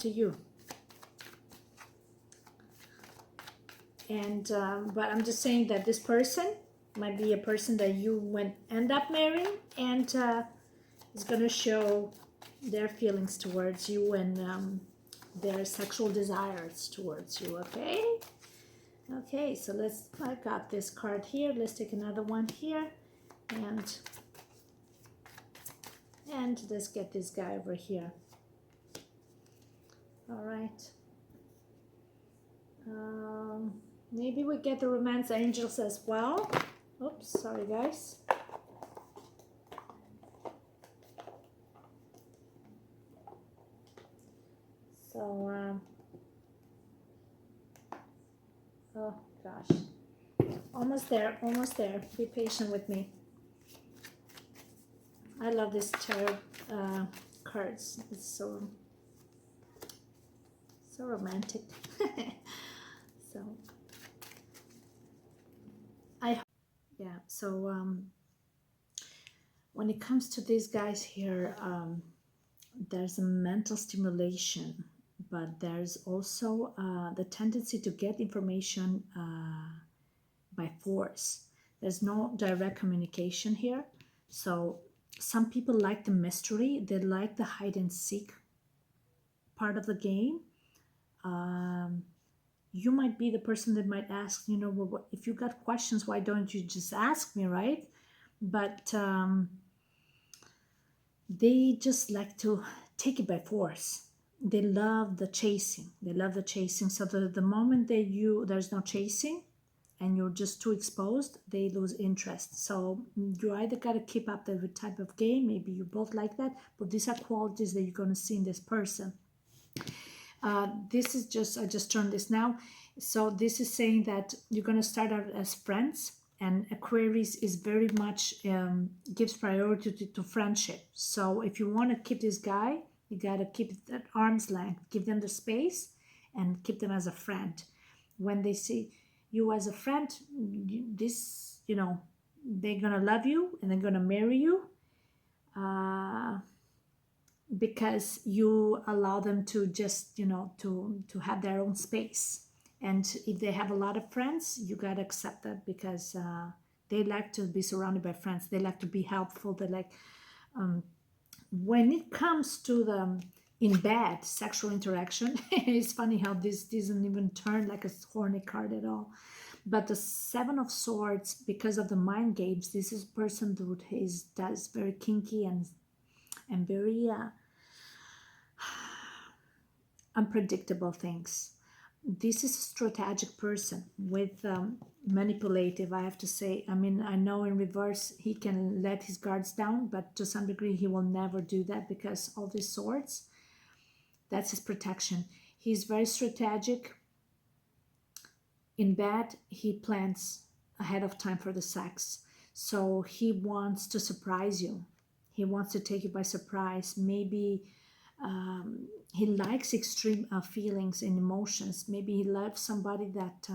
to you. And but I'm just saying that this person might be a person that you end up marrying, and is going to show their feelings towards you and their sexual desires towards you. Okay, so I've got this card here. Let's take another one here, and let's get this guy over here. All right. Maybe we get the romance angels as well. Oops, sorry guys. So, oh gosh. Almost there, almost there. Be patient with me. I love this tarot cards. It's so romantic. So, when it comes to these guys here, there's a mental stimulation, but there's also the tendency to get information by force. There's no direct communication here. So some people like the mystery, they like the hide and seek part of the game. You might be the person that might ask, well, if you got questions, why don't you just ask me, right? But they just like to take it by force. They love the chasing. So the moment there's no chasing and you're just too exposed, they lose interest. So you either got to keep up the type of game, maybe you both like that, but these are qualities that you're going to see in this person. This is just, I just turned this now. So this is saying that you're going to start out as friends, and Aquarius is very much, gives priority to friendship. So if you want to keep this guy, you got to keep it at arm's length, give them the space and keep them as a friend. When they see you as a friend, they're going to love you and they're going to marry you. Because you allow them to just to have their own space. And if they have a lot of friends, you got to accept that, because they like to be surrounded by friends. They like to be helpful. They like, when it comes to the in bed sexual interaction, it's funny how this doesn't even turn like a horny card at all. But the Seven of Swords, because of the mind games, this is a person who does very kinky and very unpredictable things. This is a strategic person with manipulative, I have to say. I mean, I know in reverse he can let his guards down, but to some degree he will never do that, because all these swords, that's his protection. He's very strategic. In bed, he plans ahead of time for the sex. So he wants to surprise you. He wants to take you by surprise. Maybe he likes extreme feelings and emotions. Maybe he loves somebody that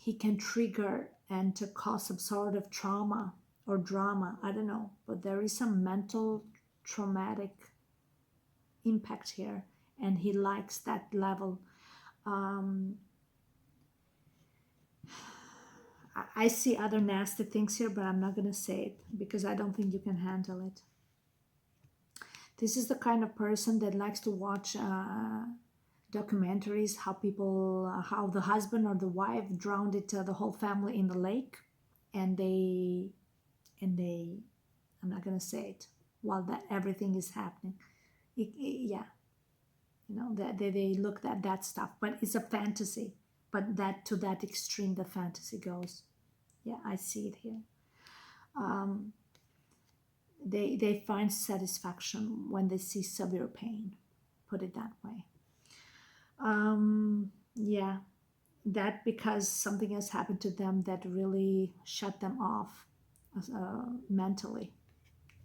he can trigger and to cause some sort of trauma or drama. I don't know. But there is some mental traumatic impact here. And he likes that level. I see other nasty things here, but I'm not going to say it because I don't think you can handle it. This is the kind of person that likes to watch documentaries, how the husband or the wife drowned the whole family in the lake, and they, I'm not going to say it, while that everything is happening. Yeah, they look at that stuff, but it's a fantasy. But that to that extreme, the fantasy goes. Yeah, I see it here. They find satisfaction when they see severe pain, put it that way. Yeah, that because something has happened to them that really shut them off mentally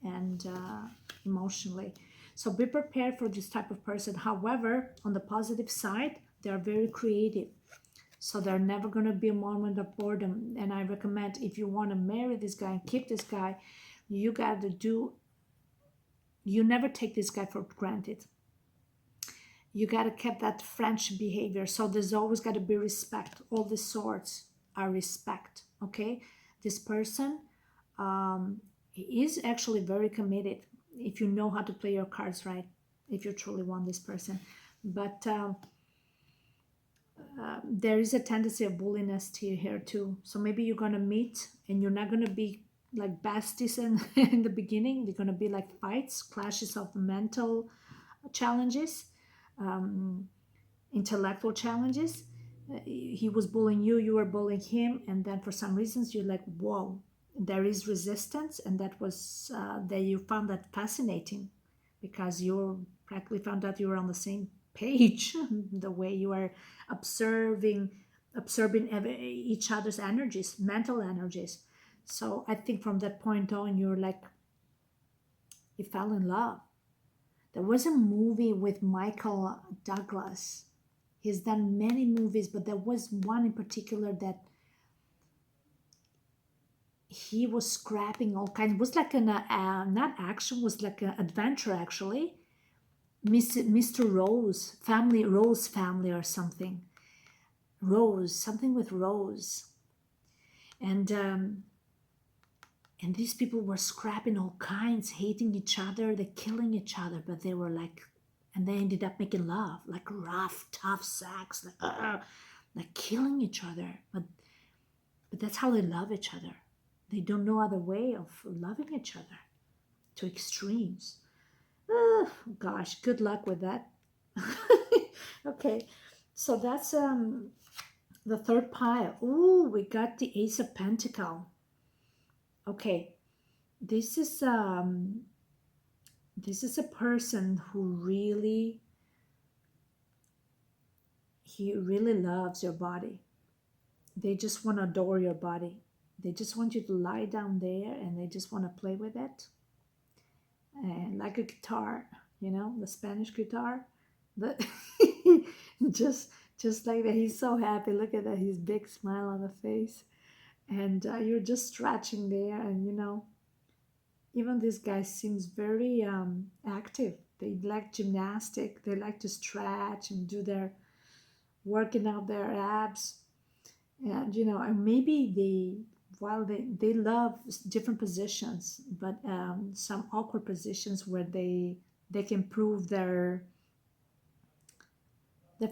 and emotionally. So be prepared for this type of person. However, on the positive side, they are very creative. So there's never going to be a moment of boredom. And I recommend, if you want to marry this guy and keep this guy, you never take this guy for granted. You got to keep that French behavior. So there's always got to be respect. All the swords are respect. Okay, this person is actually very committed if you know how to play your cards right. If you truly want this person, but there is a tendency of bulliness to here too. So maybe you're gonna meet and you're not gonna be like besties in the beginning. They're gonna be like fights, clashes of mental challenges, um, intellectual challenges. He was bullying you, you were bullying him, and then for some reasons you're like, whoa, there is resistance, and that was that you found that fascinating because you practically found out you were on the same page, the way you are observing each other's energies, mental energies. So I think from that point on, you're like, you fell in love. There was a movie with Michael Douglas. He's done many movies, but there was one in particular that he was scrapping all kinds. It was like an not action, was like an adventure actually. Mr. Rose family or something. Rose, something with Rose, and and these people were scrapping all kinds, hating each other, they're killing each other, but they were like, and they ended up making love, like rough, tough sex, like killing each other. But that's how they love each other. They don't know other way of loving each other to extremes. Oh, gosh, good luck with that. Okay, so that's the third pile. Ooh, we got the Ace of Pentacle. Okay, this is um this is a person who really loves your body. They just want to adore your body. They just want you to lie down there and they just want to play with it. And like a guitar, the Spanish guitar. The just just like that. He's so happy. Look at that, his big smile on the face. And you're just stretching there, and even this guy seems very active. They like gymnastic. They like to stretch and do their working out their abs. And and maybe while they love different positions, but some awkward positions where they can prove their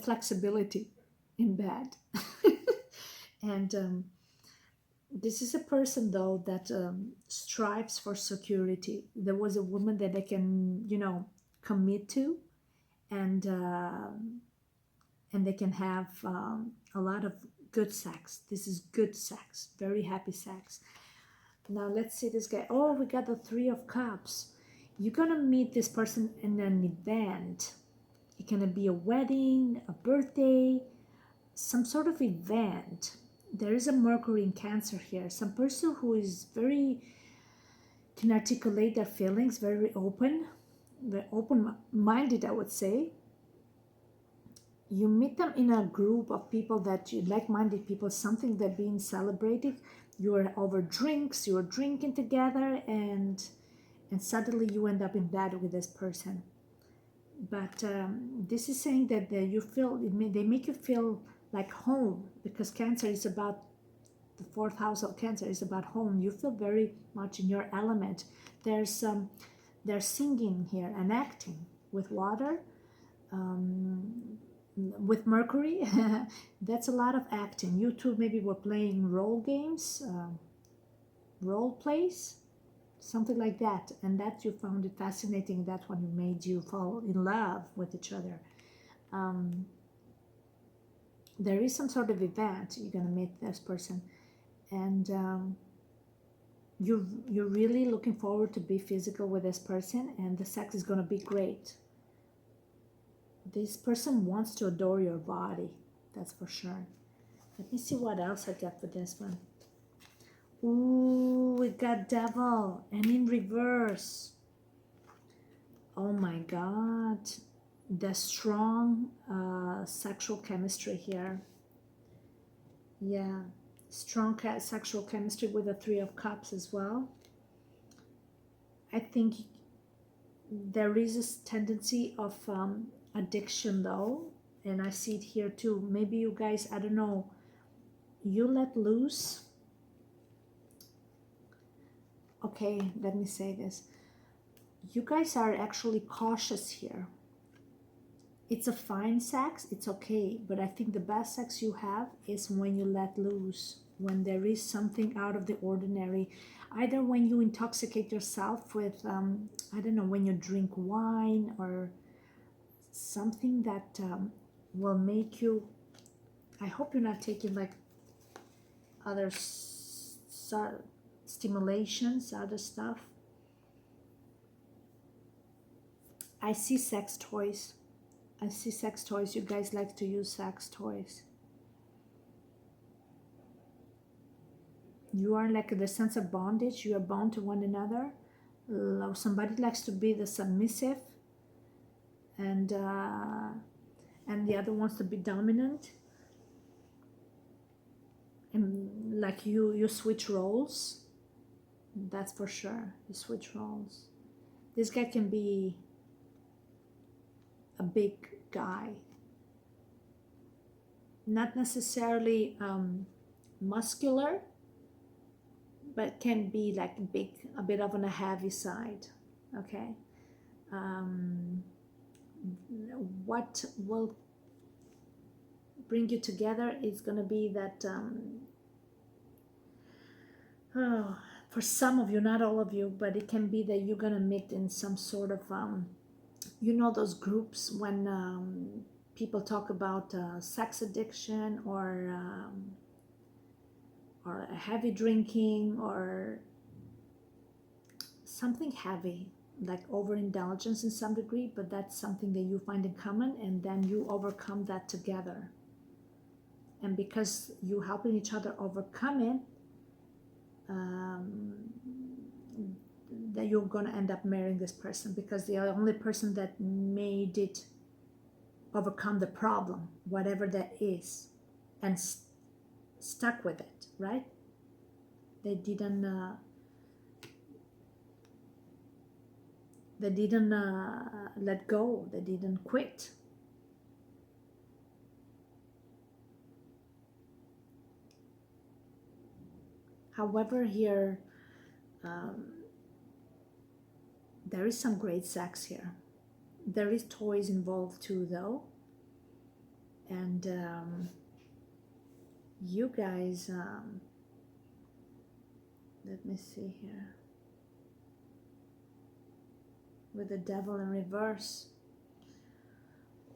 flexibility in bed. And this is a person though that strives for security. There was a woman that they can commit to, and and they can have a lot of good sex. This is good sex, very happy sex. Now let's see this guy. Oh, we got the Three of Cups. You're gonna meet this person in an event. It can be a wedding, a birthday, some sort of event. There is a Mercury in Cancer here. Some person who is can articulate their feelings, very open-minded, I would say. You meet them in a group of people that you like-minded people, something that being celebrated. You're over drinks, you're drinking together, and suddenly you end up in bed with this person. But this is saying that they make you feel like home, because Cancer is about the fourth house of Cancer is about home. You feel very much in your element. There's singing here and acting with water. With Mercury, that's a lot of acting. You two maybe were playing role games, role plays, something like that, and that you found it fascinating. That one made you fall in love with each other. There is some sort of event you're gonna meet this person, and you're really looking forward to be physical with this person, and the sex is gonna be great. This person wants to adore your body, that's for sure. Let me see what else I got for this one. Ooh, we got Devil, and in reverse. Oh my God, the strong sexual chemistry here. Yeah, strong sexual chemistry with the Three of Cups as well. I think there is this tendency of addiction though, and I see it here too. Maybe you guys, I don't know, you let loose. Okay, let me say this. You guys are actually cautious here. It's a fine sex, it's okay, but I think the best sex you have is when you let loose, when there is something out of the ordinary. Either when you intoxicate yourself with, I don't know, when you drink wine or something that will make you. I hope you're not taking like other stimulations, other stuff. I see sex toys. I see sex toys. You guys like to use sex toys. You are like the sense of bondage. You are bound to one another. Somebody likes to be the submissive, and the other wants to be dominant. And like you switch roles. That's for sure. You switch roles. This guy can be a big guy, not necessarily muscular, but can be like big, a bit of on a heavy side. Okay. What will bring you together is going to be that for some of you, not all of you, but it can be that you're going to meet in some sort of those groups when people talk about sex addiction or heavy drinking or something heavy, like overindulgence in some degree, but that's something that you find in common, and then you overcome that together. And because you helping each other overcome it, that you're going to end up marrying this person, because the only person that made it overcome the problem, whatever that is, and stuck with it, right? They didn't let go. They didn't quit. However, here there is some great sex here. There is toys involved too, though, and you guys. Let me see here. With the devil in reverse.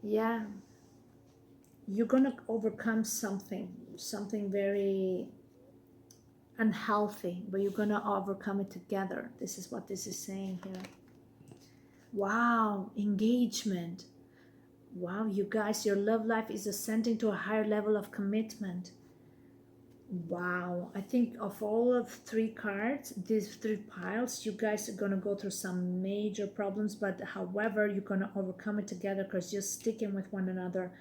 Yeah. You're going to overcome something very unhealthy, but you're going to overcome it together. This is what this is saying here. Wow, engagement. Wow, you guys, your love life is ascending to a higher level of commitment. Wow, I think of all of 3 cards, these 3 piles, you guys are going to go through some major problems, but however, you're going to overcome it together because you're sticking with one another.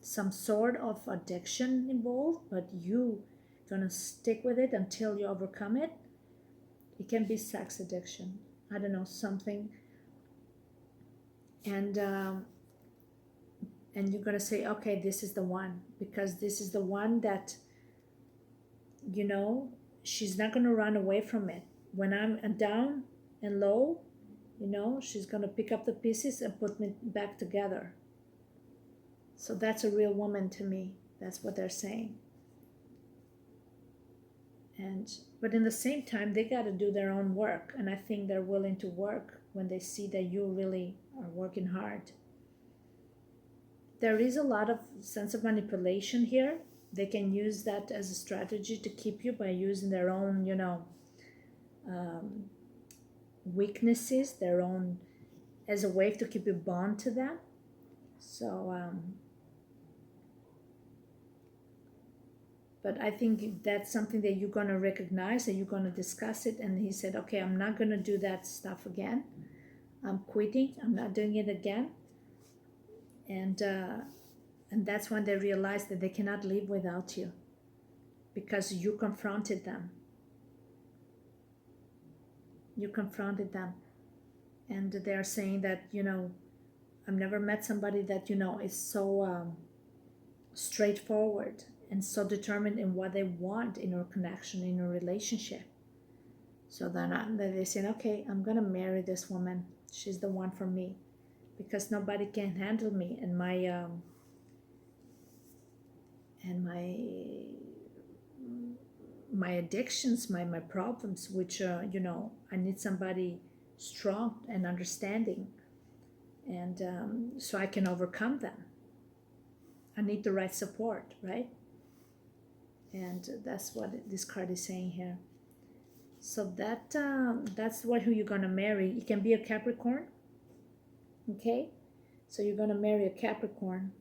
Some sort of addiction involved, but you going to stick with it until you overcome it. It can be sex addiction. I don't know, something. And you're going to say, okay, this is the one, because this is the one that, she's not going to run away from it. When I'm down and low, she's going to pick up the pieces and put me back together. So that's a real woman to me. That's what they're saying. But in the same time, they got to do their own work. And I think they're willing to work when they see that you really are working hard. There is a lot of sense of manipulation here. They can use that as a strategy to keep you by using their own, weaknesses, their own, as a way to keep you bound to them. So, but I think that's something that you're going to recognize, and you're going to discuss it. And he said, okay, I'm not going to do that stuff again. I'm quitting. I'm not doing it again. And that's when they realize that they cannot live without you, because you confronted them. You confronted them. And they're saying that, I've never met somebody that, you know, is so straightforward and so determined in what they want in a connection, in a relationship. So then they say, okay, I'm gonna marry this woman. She's the one for me, because nobody can handle me and my addictions, my problems, which you know, I need somebody strong and understanding, and so I can overcome them. I need the right support, right? And that's what this card is saying here. So that's what who you're gonna marry. It can be a Capricorn, okay? So you're gonna marry a Capricorn.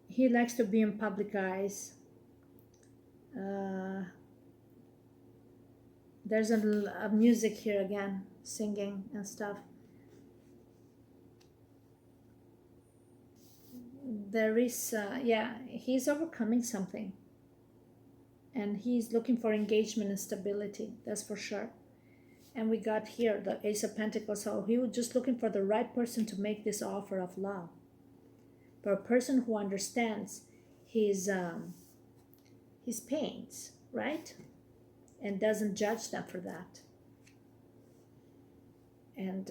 He likes to be in public eyes. Uh, there's a music here again, singing and stuff. There is, yeah, he's overcoming something, and he's looking for engagement and stability. That's for sure. And we got here the Ace of Pentacles. So he was just looking for the right person to make this offer of love, for a person who understands his pains, right? And doesn't judge them for that. And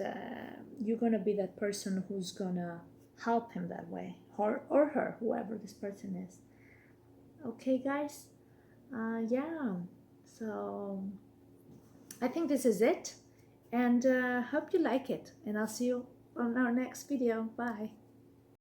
you're gonna be that person who's gonna help him that way, or her, whoever this person is. Okay, guys. Yeah. So I think this is it, and hope you like it. And I'll see you on our next video. Bye.